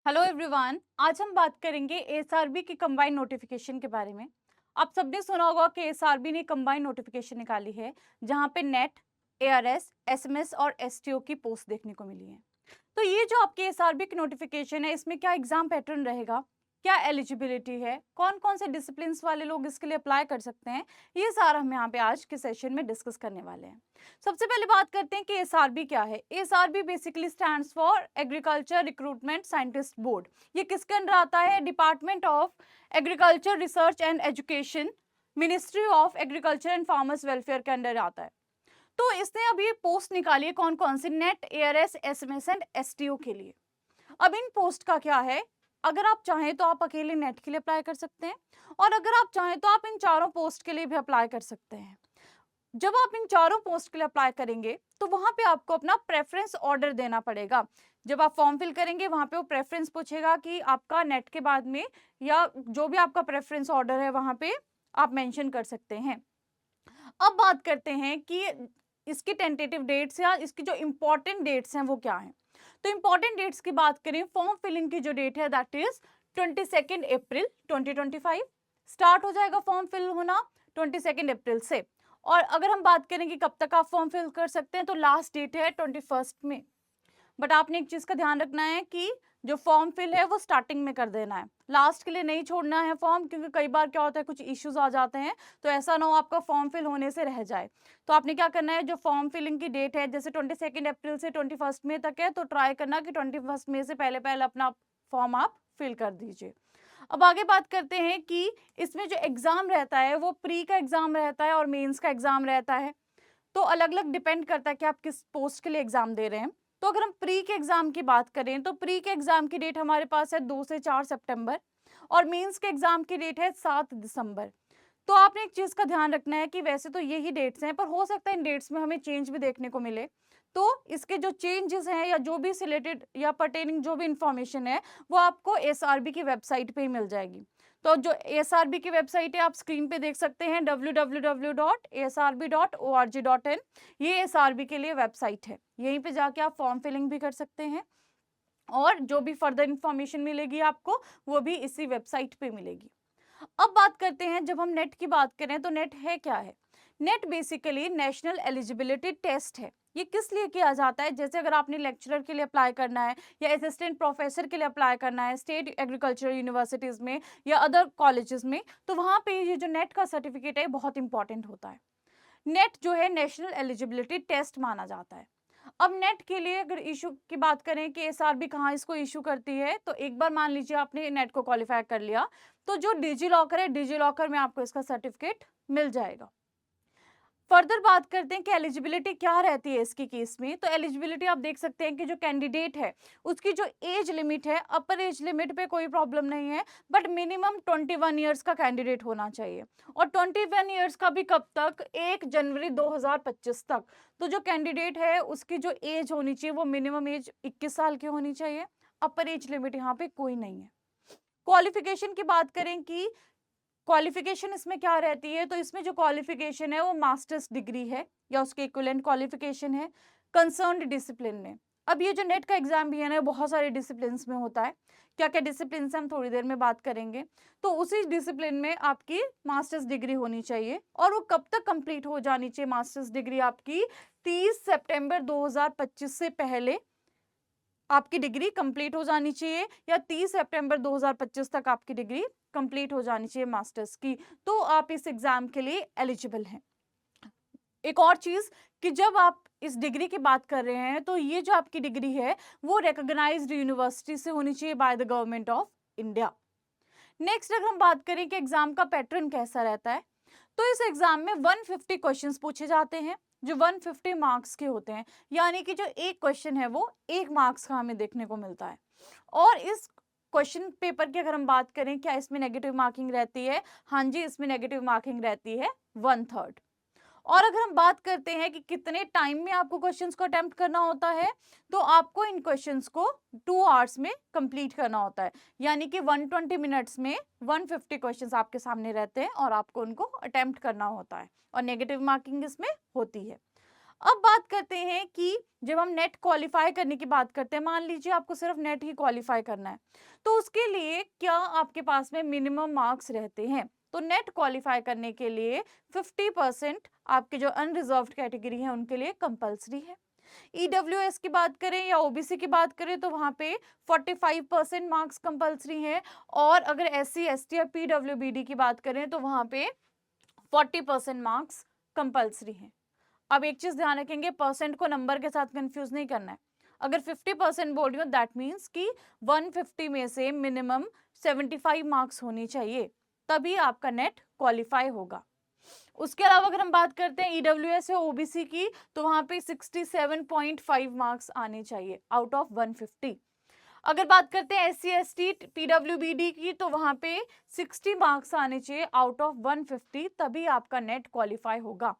Hello everyone. आज हम बात करेंगे एसआरबी की कंबाइंड नोटिफिकेशन के बारे में। आप सबने सुना होगा कि एसआरबी ने कंबाइंड नोटिफिकेशन निकाली है जहां पे नेट, एआरएस, एसएमएस और एसटीओ की पोस्ट देखने को मिली है। तो ये जो आपकी एसआरबी की नोटिफिकेशन है, इसमें क्या एग्जाम पैटर्न रहेगा, क्या एलिजिबिलिटी है, कौन कौन से डिसिप्लिन्स वाले लोग इसके लिए अप्लाई कर सकते हैं, ये सारा हम यहाँ पे आज के सेशन में डिस्कस करने वाले हैं। सबसे पहले बात करते हैं कि एसआरबी क्या है। SRB basically stands for agriculture recruitment scientist board. ये किसके अंडर आता है? Department of agriculture research and education, ministry of agriculture and farmers welfare के अंडर आता है। तो इसने अभी पोस्ट निकाली है कौन कौन सी? NET, ARS, SMS and STO के लिए। अब इन पोस्ट का क्या है, अगर आप चाहें तो आप अकेले नेट के लिए अप्लाई कर सकते हैं, और अगर आप चाहें तो आप इन चारों पोस्ट के लिए भी अप्लाई कर सकते हैं। जब आप इन चारों पोस्ट के लिए अप्लाई करेंगे तो वहां पे आपको अपना प्रेफरेंस ऑर्डर देना पड़ेगा। जब आप फॉर्म फिल करेंगे वहां पे वो प्रेफरेंस पूछेगा कि आपका नेट के बाद में, या जो भी आपका प्रेफरेंस ऑर्डर है वहां पे आप मेंशन कर सकते हैं। अब बात करते हैं कि इसकी टेंटेटिव डेट्स या इसकी जो इंपॉर्टेंट डेट्स हैं वो क्या हैं। तो इंपॉर्टेंट डेट्स की बात करें, फॉर्म फिलिंग की जो डेट है दैट इज 22 अप्रैल 2025। स्टार्ट हो जाएगा फॉर्म फिल होना 22 अप्रैल से। और अगर हम बात करें कि कब तक आप फॉर्म फिल कर सकते हैं, तो लास्ट डेट है 21 में। बट आपने एक चीज का ध्यान रखना है कि जो फॉर्म फिल है वो स्टार्टिंग में कर देना है, लास्ट के लिए नहीं छोड़ना है फॉर्म, क्योंकि कई बार क्या होता है कुछ इश्यूज आ जाते हैं, तो ऐसा ना हो आपका फॉर्म फिल होने से रह जाए। तो आपने क्या करना है, जो फॉर्म फिलिंग की डेट है जैसे 22 अप्रैल से 21 मई तक है, तो ट्राई करना कि 21 मई से पहले पहले अपना फॉर्म आप फिल कर दीजिए। अब आगे बात करते हैं कि इसमें जो एग्जाम रहता है वो प्री का एग्जाम रहता है और मेंस का एग्जाम रहता है। तो अलग अलग डिपेंड करता है कि आप किस पोस्ट के लिए एग्जाम दे रहे हैं। तो अगर हम प्री के एग्जाम की बात करें तो प्री के एग्जाम की डेट हमारे पास है 2 से 4 सितंबर, और मेंस के एग्जाम की डेट है 7 दिसंबर। तो आपने एक चीज का ध्यान रखना है कि वैसे तो यही डेट्स हैं, पर हो सकता है इन डेट्स में हमें चेंज भी देखने को मिले। तो इसके जो चेंजेस हैं या जो भी सिलेटेड या पर्टेनिंग जो भी इंफॉर्मेशन है वो आपको एसआरबी की वेबसाइट पे ही मिल जाएगी। तो जो एसआरबी की वेबसाइट है आप स्क्रीन पे देख सकते हैं, www.asrb.org.in। ये एसआरबी के लिए वेबसाइट है, यहीं पे जाके आप फॉर्म फिलिंग भी कर सकते हैं, और जो भी फर्दर इंफॉर्मेशन मिलेगी आपको वो भी इसी वेबसाइट पे मिलेगी। अब बात करते हैं, जब हम नेट की बात करें तो नेट है क्या है? NET basically national eligibility test है। ये किस लिए किया जाता है? जैसे अगर आपने लेक्चरर के लिए अप्लाई करना है या असिस्टेंट प्रोफेसर के लिए अप्लाई करना है स्टेट एग्रीकल्चर यूनिवर्सिटीज में या अदर कॉलेजेस में, तो वहां पे ये जो नेट का सर्टिफिकेट है बहुत इंपॉर्टेंट होता है। नेट जो है नेशनल एलिजिबिलिटी टेस्ट माना जाता है। अब नेट के लिए अगर इशू की बात करें कि एसआरबी कहाँ इसको इशू करती है, तो एक बार मान लीजिए आपने नेट को क्वालिफाई कर लिया, तो जो डिजी लॉकर है, डिजी लॉकर में आपको इसका सर्टिफिकेट मिल जाएगा। फर्दर बात करते हैं कि एलिजिबिलिटी क्या रहती है इसकी केस में। तो एलिजिबिलिटी आप देख सकते हैं कि जो कैंडिडेट है उसकी जो एज लिमिट है, अपर एज लिमिट पे कोई प्रॉब्लम नहीं है, बट मिनिमम 21 ईयर्स का कैंडिडेट होना चाहिए। और 21 ईयर्स का भी कब तक? 1 जनवरी 2025 तक। तो जो कैंडिडेट है उसकी जो एज होनी चाहिए वो मिनिमम एज 21 साल की होनी चाहिए। अपर एज लिमिट यहाँ पे कोई नहीं है। क्वालिफिकेशन की बात करें कि क्वालिफिकेशन इसमें क्या रहती है, तो इसमें जो क्वालिफिकेशन है वो मास्टर्स डिग्री है या उसके इक्विवेलेंट क्वालिफिकेशन है कंसर्न्ड डिसिप्लिन में। अब ये जो नेट का एग्जाम भी है ना, बहुत सारे डिसिप्लिन में होता है। क्या क्या डिसिप्लिन से हम थोड़ी देर में बात करेंगे। तो उसी डिसिप्लिन में आपकी मास्टर्स डिग्री होनी चाहिए, और वो कब तक कंप्लीट हो जानी चाहिए मास्टर्स डिग्री आपकी? 30 सितंबर 2025 से पहले आपकी डिग्री कंप्लीट हो जानी चाहिए, या 30 सितंबर 2025 तक आपकी डिग्री कंप्लीट हो जानी चाहिए मास्टर्स की, तो आप इस एग्जाम के लिए एलिजिबल हैं। एक और चीज कि जब आप इस डिग्री की बात कर रहे हैं तो ये जो आपकी डिग्री है वो रिकॉग्नाइज्ड यूनिवर्सिटी से होनी चाहिए by the government of India. Next अगर हम बात करें कि एग्जाम का पैटर्न कैसा रहता है, तो इस एग्जाम में 150 क्वेश्चंस पूछे जाते हैं जो 150 मार्क्स के होते हैं, यानी कि जो एक क्वेश्चन है वो 1 मार्क्स का हमें देखने को मिलता है। और इस क्वेश्चन पेपर की अगर हम बात करें क्या इसमें नेगेटिव मार्किंग रहती है? हाँ जी, इसमें नेगेटिव मार्किंग रहती है 1/3। और अगर हम बात करते हैं कि कितने टाइम में आपको क्वेश्चंस को अटेम्प्ट करना होता है, तो आपको इन क्वेश्चंस को 2 आवर्स में कंप्लीट करना होता है, यानी कि 120 मिनट्स में 150 क्वेश्चंस आपके सामने रहते हैं और आपको उनको अटेम्प्ट करना होता है, और नेगेटिव मार्किंग इसमें होती है। अब बात करते हैं कि जब हम नेट क्वालिफाई करने की बात करते हैं, मान लीजिए आपको सिर्फ नेट ही क्वालिफाई करना है, तो उसके लिए क्या आपके पास में मिनिमम मार्क्स रहते हैं? तो नेट क्वालिफाई करने के लिए 50% आपके जो अनरिजर्व्ड कैटेगरी है उनके लिए कंपलसरी है। ईडब्ल्यूएस की बात करें या ओबीसी की बात करें तो वहां पे 45% मार्क्स कंपलसरी है, और अगर एससी एसटी या पीडब्ल्यूबीडी की बात करें तो वहां पे 40% मार्क्स कंपलसरी है। अब एक चीज ध्यान रखेंगे, परसेंट को नंबर के साथ कंफ्यूज नहीं करना है। अगर 50% बोल रही हो दैट मीन्स कि 150 में से मिनिमम 75 मार्क्स होनी चाहिए, तभी आपका नेट क्वालिफाई होगा। उसके अलावा अगर हम बात करते हैं ईडब्ल्यूएस या ओबीसी की, तो वहां पे 67.5 मार्क्स आने चाहिए आउट ऑफ 150। अगर बात करते हैं एससी एसटी पीडब्ल्यूबीडी की, तो वहां पे 60 मार्क्स आने चाहिए आउट ऑफ 150, तभी आपका नेट क्वालिफाई होगा।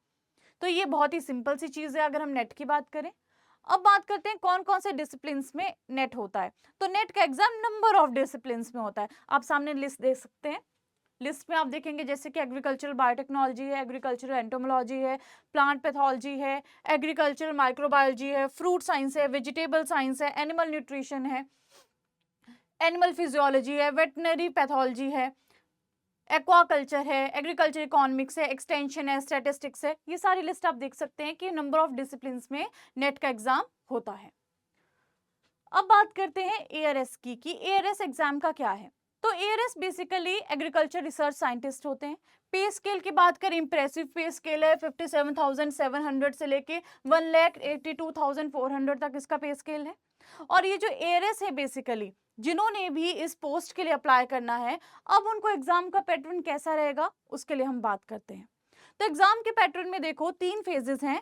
तो ये बहुत ही सिंपल सी चीज है अगर हम नेट की बात करें। अब बात करते हैं कौन कौन से डिसिप्लिन्स में नेट होता है। तो नेट का एग्जाम नंबर ऑफ डिसिप्लिन्स में होता है, आप सामने लिस्ट देख सकते हैं। लिस्ट में आप देखेंगे जैसे कि एग्रीकल्चरल बायोटेक्नोलॉजी है, एग्रीकल्चरल एंटोमोलॉजी है, प्लांट पैथोलॉजी है, एग्रीकल्चरल माइक्रोबायोलॉजी है, फ्रूट साइंस है, वेजिटेबल साइंस है, एनिमल न्यूट्रिशन है, एनिमल फिजियोलॉजी है, वेटनरी पैथोलॉजी है, एक्वाकल्चर है, एग्रीकल्चर इकोनॉमिक्स है, एक्सटेंशन है, स्टैटिस्टिक्स है। ये सारी लिस्ट आप देख सकते हैं कि नंबर ऑफ डिसिप्लिन में नेट का एग्जाम होता है। अब बात करते हैं एआरएस की कि एआरएस एग्जाम का क्या है। तो ARS basically agriculture research scientist होते हैं। पे स्केल की बात करें, इंप्रेसिव पे स्केल है, 57,700 से लेके 1,82,400 तक इसका पे स्केल है। और ये जो एआरएस है बेसिकली जिन्होंने भी इस पोस्ट के लिए अप्लाई करना है, अब उनको एग्जाम का पैटर्न कैसा रहेगा उसके लिए हम बात करते हैं। तो एग्जाम के पैटर्न में देखो 3 फेजेस हैं,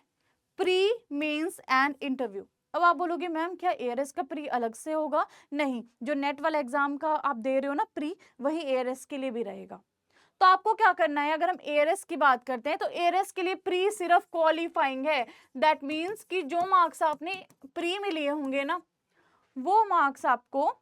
प्री, मेंस एंड इंटरव्यू। अब आप बोलोगे मैम क्या एआरएस का प्री अलग से होगा? नहीं, जो नेट वाला एग्जाम का आप दे रहे हो ना प्री, वही एआरएस के लिए भी रहेगा। तो आपको क्या करना है, अगर हम एआरएस की बात करते हैं तो एआरएस के लिए प्री सिर्फ क्वालिफाइंग है। दैट मीन्स कि जो मार्क्स आपने प्री में लिए होंगे ना, वो मार्क्स आपको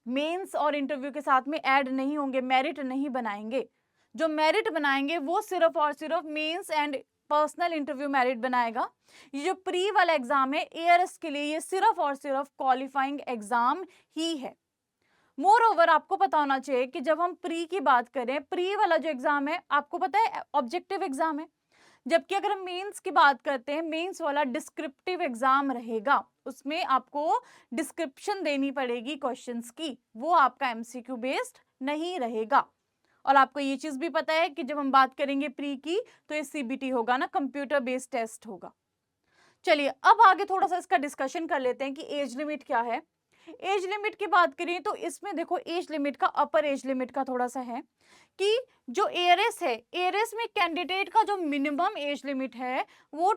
मेंस और इंटरव्यू के साथ में ऐड नहीं होंगे, मेरिट नहीं बनाएंगे। जो मेरिट बनाएंगे वो सिर्फ और सिर्फ mains and personal interview merit बनाएगा। ये जो प्री वाला एग्जाम है एआरएस के लिए, ये सिर्फ और सिर्फ क्वालिफाइंग एग्जाम ही है। मोर ओवर आपको पता होना चाहिए कि जब हम प्री की बात करें, प्री वाला जो एग्जाम है आपको पता है ऑब्जेक्टिव एग्जाम है, जबकि अगर हम मेंस की बात करते हैं, मेंस वाला डिस्क्रिप्टिव एग्जाम रहेगा। उसमें आपको डिस्क्रिप्शन देनी पड़ेगी क्वेश्चंस की, वो आपका एमसीक्यू बेस्ड नहीं रहेगा। और आपको ये चीज भी पता है कि जब हम बात करेंगे प्री की तो ये सीबीटी होगा ना, कंप्यूटर बेस्ड टेस्ट होगा। चलिए अब आगे थोड़ा सा इसका डिस्कशन कर लेते हैं कि एज लिमिट क्या है। एज लिमिट की बात करें तो इसमें देखो एज लिमिट का, अपर एज लिमिट का थोड़ा सा है कि जो एआरएस है, एआरएस में कैंडिडेट का जो मिनिमम एज लिमिट है वो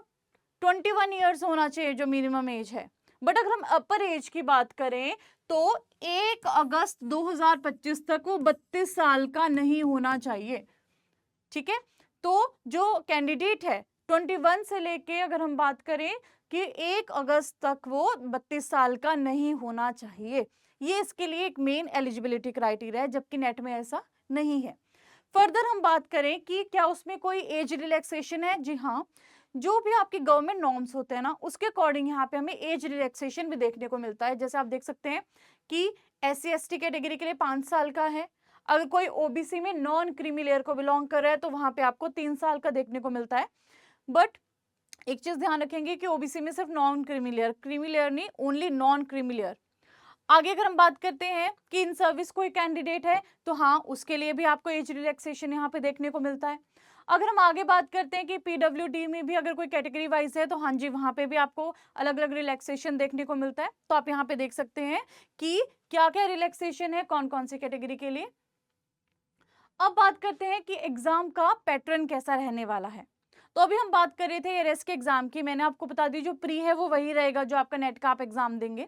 21 ईयर्स होना चाहिए, जो मिनिमम एज है। बट अगर हम अपर एज की बात करें तो 1 अगस्त 2025 तक वो 32 साल का नहीं होना चाहिए। ठीक है, तो जो कैंडिडेट है 21 से लेके अगर हम बात करें कि 1 अगस्त तक वो 32 साल का नहीं होना चाहिए, ये इसके लिए एक मेन एलिजिबिलिटी क्राइटेरिया है, जबकि नेट में ऐसा नहीं है। फर्दर हम बात करें कि क्या उसमें कोई एज रिलैक्सेशन है, जी हाँ, जो भी आपके गवर्नमेंट नॉर्म्स होते हैं ना उसके अकॉर्डिंग यहाँ पे हमें एज रिलैक्सेशन भी देखने को मिलता है। जैसे आप देख सकते हैं कि एससी एसटी कैटेगरी के लिए 5 साल का है, अगर कोई ओबीसी में नॉन क्रीमी लेयर को बिलोंग कर रहा है तो वहां पे आपको 3 साल का देखने को मिलता है। बट एक चीज ध्यान रखेंगे कि ओबीसी में सिर्फ नॉन क्रीमी लेयर नहीं, ओनली नॉन क्रीमी लेयर। आगे अगर हम बात करते हैं कि इन सर्विस कोई कैंडिडेट है तो हाँ, उसके लिए भी आपको एज रिलैक्सेशन यहाँ पे देखने को मिलता है। अगर हम आगे बात करते हैं कि पीडब्ल्यूडी में भी अगर कोई कैटेगरी वाइज है तो हाँ जी, वहां पे भी आपको अलग अलग रिलैक्सेशन देखने को मिलता है। तो आप यहाँ पे देख सकते हैं कि क्या क्या रिलैक्सेशन है कौन कौन सी कैटेगरी के लिए। अब बात करते हैं कि एग्जाम का पैटर्न कैसा रहने वाला है। तो अभी हम बात कर रहे थे एआरएस के एग्जाम की, मैंने आपको बता दी जो प्री है वो वही रहेगा जो आपका नेट का आप एग्जाम देंगे।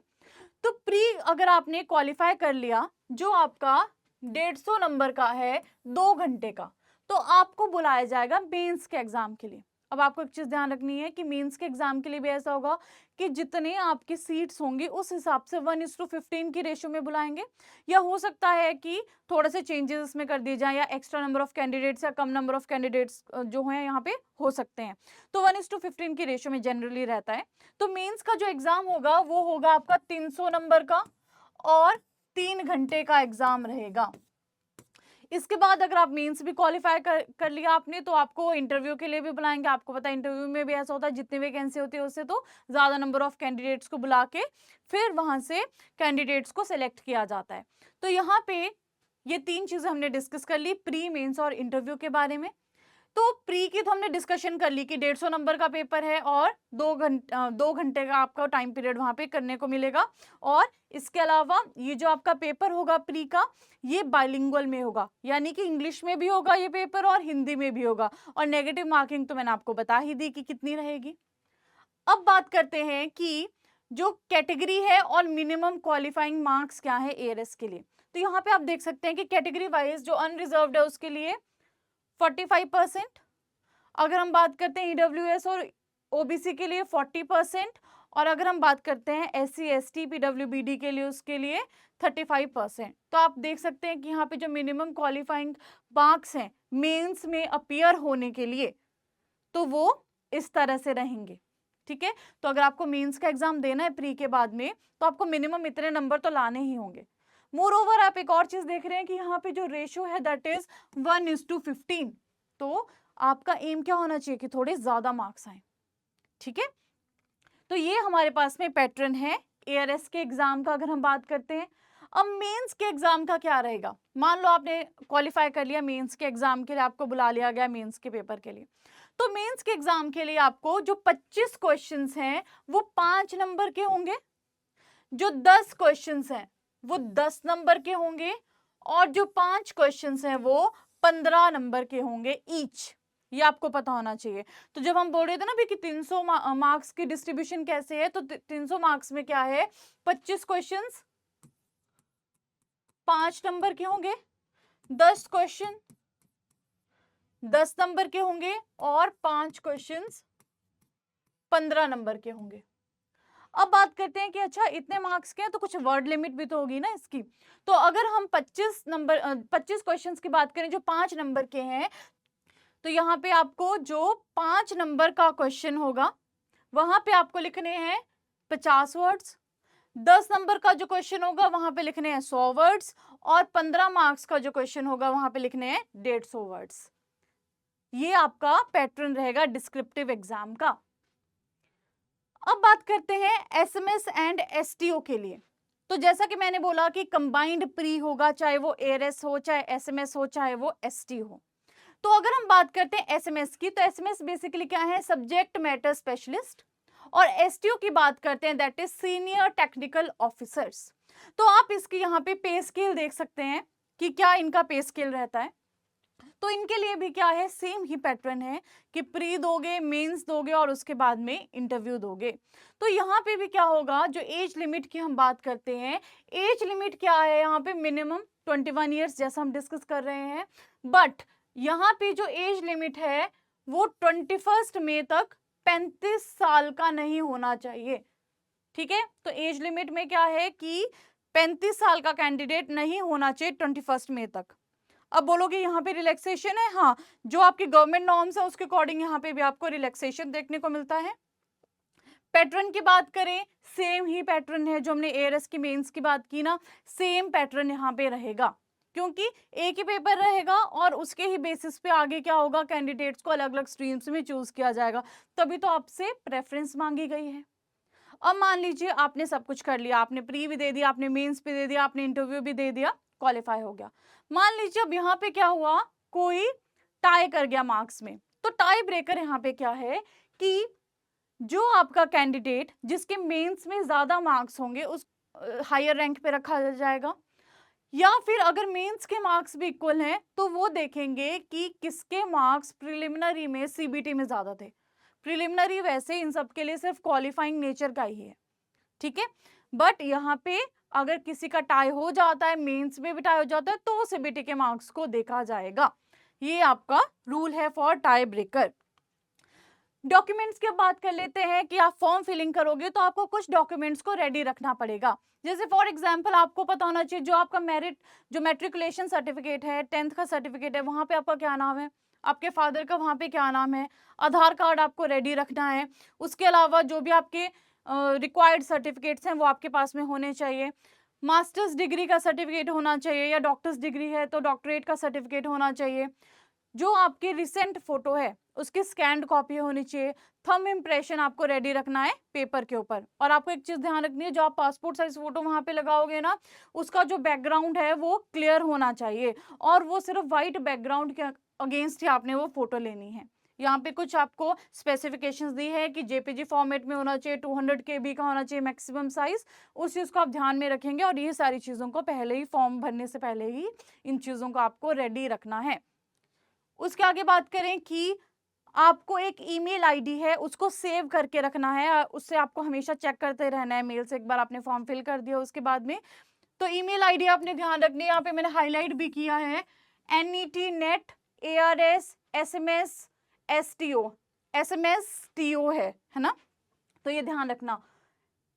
तो प्री अगर आपने क्वालिफाई कर लिया, जो आपका 150 नंबर का है 2 घंटे का, तो आपको बुलाया जाएगा मेंस के एग्जाम के लिए। अब आपको एक चीज ध्यान रखनी है कि मेंस के एग्जाम के लिए भी ऐसा होगा कि जितने आपके सीट्स होंगे उस हिसाब से 1:15 की रेशियो में बुलाएंगे, या हो सकता है कि थोड़े से चेंजेस इसमें कर दिए जाएं, या एक्स्ट्रा नंबर ऑफ कैंडिडेट्स या कम नंबर ऑफ कैंडिडेट्स जो हैं यहाँ पे हो सकते हैं। तो 1:15 की रेशियो में जनरली रहता है। तो मेंस का जो एग्जाम होगा वो होगा आपका 300 नंबर का और 3 घंटे का एग्जाम रहेगा। इसके बाद अगर आप मेंस भी क्वालिफाई कर लिया आपने, तो आपको इंटरव्यू के लिए भी बुलाएंगे। आपको पता है इंटरव्यू में भी ऐसा होता है, जितनी वैकेंसी होती है उससे तो ज्यादा नंबर ऑफ कैंडिडेट्स को बुला के फिर वहां से कैंडिडेट्स को सिलेक्ट किया जाता है। तो यहाँ पे ये 3 चीजें हमने डिस्कस कर ली प्री, मेंस और इंटरव्यू के बारे में। तो प्री की तो हमने डिस्कशन कर ली कि 150 नंबर का पेपर है और 2 घंटे का आपका टाइम पीरियड वहां पे करने को मिलेगा। और इसके अलावा ये जो आपका पेपर होगा प्री का, ये बाइलिंगुअल में होगा, यानी कि इंग्लिश में भी होगा ये पेपर और हिंदी में भी होगा। और नेगेटिव मार्किंग तो मैंने आपको बता ही दी कि कितनी रहेगी। अब बात करते हैं कि जो कैटेगरी है और मिनिमम क्वालिफाइंग मार्क्स क्या है एआरएस के लिए। तो यहाँ पे आप देख सकते हैं कि कैटेगरी वाइज जो अनरिजर्व्ड है उसके लिए 45%, अगर हम बात करते हैं ईडब्ल्यूएस और ओबीसी के लिए 40%, और अगर हम बात करते हैं एससी एसटी पीडब्ल्यूबीडी के लिए उसके लिए 35%। तो आप देख सकते हैं कि यहाँ पे जो मिनिमम क्वालिफाइंग मार्क्स हैं मेंस में अपीयर होने के लिए, तो वो इस तरह से रहेंगे। ठीक है, तो अगर आपको मेंस का एग्जाम देना है प्री के बाद में, तो आपको मिनिमम इतने नंबर तो लाने ही होंगे। मोर ओवर आप एक और चीज देख रहे हैं कि यहाँ पे जो रेशियो है दैट इज 1:15। तो आपका एम क्या होना चाहिए कि थोड़े ज्यादा मार्क्स आए। ठीक है, तो ये हमारे पास में पैटर्न है एआरएस के एग्जाम का। अगर हम बात करते हैं अब मेंस के एग्जाम का क्या रहेगा, मान लो आपने क्वालिफाई कर लिया मेंस के एग्जाम के लिए, आपको बुला लिया गया मेंस के पेपर के लिए। तो मेंस के एग्जाम के लिए आपको जो 25 क्वेश्चंस हैं वो 5 नंबर के होंगे, जो 10 क्वेश्चंस हैं वो 10 नंबर के होंगे, और जो 5 क्वेश्चंस हैं वो 15 नंबर के होंगे ईच। ये आपको पता होना चाहिए। तो जब हम बोल रहे थे ना भी कि 300 मार्क्स की डिस्ट्रीब्यूशन कैसे है, तो 300 मार्क्स में क्या है, 25 क्वेश्चंस 5 नंबर के होंगे, 10 क्वेश्चन 10 नंबर के होंगे, और 5 क्वेश्चंस 15 नंबर के होंगे। अब बात करते हैं कि अच्छा इतने मार्क्स के हैं तो कुछ वर्ड लिमिट भी तो होगी ना इसकी। तो अगर हम 25 क्वेश्चंस की बात करें जो 5 नंबर के हैं, तो यहाँ पे आपको जो 5 नंबर का क्वेश्चन होगा वहां पे आपको लिखने हैं 50 वर्ड्स, 10 नंबर का जो क्वेश्चन होगा वहां पे लिखने हैं 100 वर्ड्स, और 15 मार्क्स का जो क्वेश्चन होगा वहां पे लिखने हैं 150 वर्ड्स। ये आपका पैटर्न रहेगा डिस्क्रिप्टिव एग्जाम का। अब बात करते हैं एसएमएस एंड एसटीओ के लिए। तो जैसा कि मैंने बोला कि कंबाइंड प्री होगा, चाहे वो एआरएस हो, चाहे एसएमएस हो, चाहे वो एसटी हो। तो अगर हम बात करते हैं एसएमएस की, तो एसएमएस बेसिकली क्या है, सब्जेक्ट मैटर स्पेशलिस्ट, और एसटीओ की बात करते हैं that is senior technical officers. तो आप इसकी यहाँ पे पे स्केल देख सकते हैं कि क्या इनका पे स्केल रहता है। तो इनके लिए भी क्या है, सेम ही पैटर्न है कि प्री दोगे, मेंस दोगे और उसके बाद में इंटरव्यू दोगे। तो यहाँ पे भी क्या होगा, जो एज लिमिट की हम बात करते हैं, एज लिमिट क्या है यहाँ पे, मिनिमम 21 ईयर्स जैसा हम डिस्कस कर रहे हैं। बट यहाँ पे जो एज लिमिट है वो 21 मई तक 35 साल का नहीं होना चाहिए। ठीक है, तो एज लिमिट में क्या है कि 35 साल का कैंडिडेट नहीं होना चाहिए 21 मई तक। अब बोलोगे यहाँ पे रिलैक्सेशन है, हाँ, जो आपके गवर्नमेंट नॉर्म्स है उसके अकॉर्डिंग यहाँ पे भी आपको रिलैक्सेशन देखने को मिलता है। पैटर्न की बात करें, सेम ही पैटर्न है जो हमने एआरएस की मेंस की बात की ना, सेम पैटर्न यहाँ पे रहेगा, क्योंकि एक ही पेपर रहेगा और उसके ही बेसिस पे आगे क्या होगा, कैंडिडेट्स को अलग अलग स्ट्रीम्स में चूज किया जाएगा, तभी तो आपसे प्रेफरेंस मांगी गई है। अब मान लीजिए आपने सब कुछ कर लिया, आपने प्री भी दे दिया, आपने मेंस भी दे दिया, आपने इंटरव्यू भी दे दिया, क्वालिफाई हो गया। मान लीजिए अब यहाँ पे क्या हुआ, कोई टाई कर गया मार्क्स में। तो टाई ब्रेकर यहाँ पे क्या है कि जो आपका कैंडिडेट जिसके मेंस में ज्यादा मार्क्स होंगे उस हायर रैंक पे रखा जाएगा, या फिर अगर मेंस के मार्क्स भी इक्वल हैं तो वो देखेंगे कि किसके मार्क्स प्रिलिमिनरी में सीबीटी में ज्यादा थे। प्रिलिमिनरी वैसे इन सब के लिए सिर्फ क्वालिफाइंग नेचर का ही है, ठीक है। बट यहाँ पे अगर किसी का टाई हो जाता है, मेंस में भी टाई हो जाता है, तो सीबीटी के मार्क्स को देखा जाएगा। ये आपका रूल है फॉर टाई ब्रेकर। डॉक्यूमेंट्स की अब बात कर लेते हैं कि आप फॉर्म फिलिंग करोगे तो आपको कुछ डॉक्यूमेंट्स को रेडी रखना पड़ेगा। जैसे फॉर एग्जांपल आपको पता होना चाहिए जो आपका मेरिट, जो मैट्रिकुलेशन सर्टिफिकेट है, 10th का सर्टिफिकेट है, वहाँ पे आपका क्या नाम है, आपके फादर का वहाँ पे क्या नाम है, आधार कार्ड आपको रेडी रखना है। उसके अलावा जो भी आपके रिक्वायर्ड सर्टिफिकेट्स हैं वो आपके पास में होने चाहिए। मास्टर्स डिग्री का सर्टिफिकेट होना चाहिए, या डॉक्टर्स डिग्री है तो डॉक्टरेट का सर्टिफिकेट होना चाहिए। जो आपकी रिसेंट फोटो है उसकी स्कैन्ड कॉपी होनी चाहिए। थंब इम्प्रेशन आपको रेडी रखना है पेपर के ऊपर। और आपको एक चीज ध्यान रखनी है, जो आप पासपोर्ट साइज फोटो वहां पे लगाओगे ना, उसका जो बैकग्राउंड है वो क्लियर होना चाहिए, और वो सिर्फ व्हाइट बैकग्राउंड के अगेंस्ट ही आपने वो फोटो लेनी है। यहाँ पे कुछ आपको स्पेसिफिकेशंस दी है कि जेपीजी फॉर्मेट में होना चाहिए, 200 KB का होना चाहिए मैक्सिमम साइज। उस चीज को आप ध्यान में रखेंगे, और ये सारी चीजों को पहले ही, फॉर्म भरने से पहले ही इन चीजों को आपको रेडी रखना है। उसके आगे बात करें कि आपको एक ईमेल आईडी है उसको सेव करके रखना है, उससे आपको हमेशा चेक करते रहना है मेल से। एक बार आपने फॉर्म फिल कर दिया उसके बाद में, तो ईमेल आईडी आपने ध्यान रखनी है। यहाँ पे मैंने हाईलाइट भी किया है, NET ARS SMS STO, SMS TO है ना, तो ये ध्यान रखना।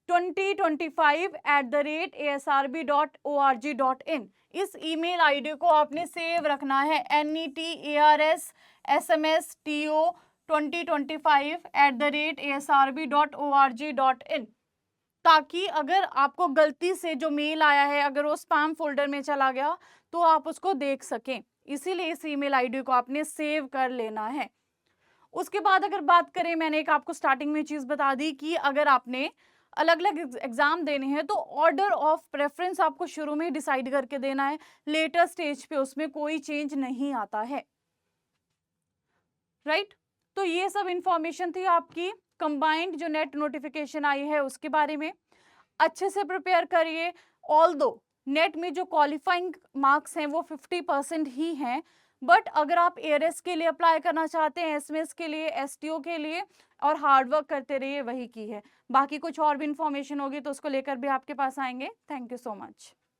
2025@asrb.org.in इस ईमेल आईडी को आपने सेव रखना है। NET ARS SMS TO 2025@asrb.org.in, ताकि अगर आपको गलती से जो मेल आया है अगर वो स्पैम फोल्डर में चला गया तो आप उसको देख सकें। इसीलिए इस ईमेल आईडी को आपने सेव कर लेना है। उसके बाद अगर बात करें, मैंने एक आपको स्टार्टिंग में चीज बता दी कि अगर आपने अलग अलग एग्जाम देने हैं तो ऑर्डर ऑफ प्रेफरेंस आपको शुरू में ही डिसाइड करके देना है। लेटर स्टेज पे उसमें कोई चेंज नहीं आता है, राइट। तो ये सब इंफॉर्मेशन थी आपकी कंबाइंड जो नेट नोटिफिकेशन आई है उसके बारे में। अच्छे से प्रिपेयर करिए। ऑल्दो नेट में जो क्वालिफाइंग मार्क्स हैं वो 50% ही हैं, बट अगर आप एयरएस के लिए अप्लाई करना चाहते हैं, एसएमएस के लिए, एसटीओ के लिए, और हार्डवर्क करते रहिए, वही की है। बाकी कुछ और भी इंफॉर्मेशन होगी तो उसको लेकर भी आपके पास आएंगे। Thank you so much.